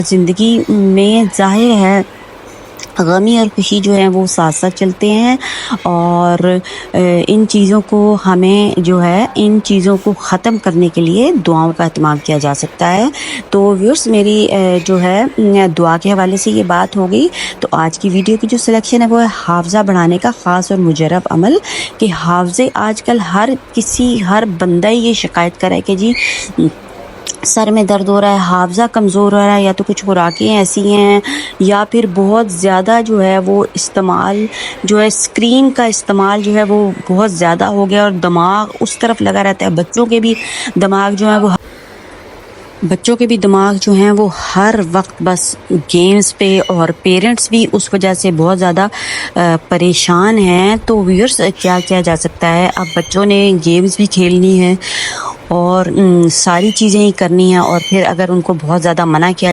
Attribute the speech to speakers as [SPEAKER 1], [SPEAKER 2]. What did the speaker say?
[SPEAKER 1] ज़िंदगी में ज़ाहिर है गमी और खुशी जो है वो साथ-साथ चलते हैं और इन चीज़ों को हमें जो है इन चीज़ों को ख़त्म करने के लिए दुआओं का एहतमाम किया जा सकता है। तो व्यूअर्स मेरी जो है दुआ के हवाले से ये बात हो गई। तो आज की वीडियो की जो सिलेक्शन है वो है हाफ़ज़ा बढ़ाने का ख़ास और मुजर्रब अमल कि हाफ़ज़े आजकल हर बंदा ही ये शिकायत कर रहा है कि जी सर में दर्द हो रहा है, हाफ़ज़ा कमज़ोर हो रहा है या तो कुछ खुराकें ऐसी हैं या फिर बहुत ज़्यादा जो है वो इस्तेमाल जो है स्क्रीन का इस्तेमाल जो है वो बहुत ज़्यादा हो गया और दिमाग उस तरफ लगा रहता है। बच्चों के भी दिमाग जो हैं वो हर वक्त बस गेम्स पे और पेरेंट्स भी उस वजह से बहुत ज़्यादा परेशान हैं। तो व्यूअर्स क्या किया जा सकता है? अब बच्चों ने गेम्स भी खेलनी है और सारी चीज़ें ही करनी है और फिर अगर उनको बहुत ज़्यादा मना किया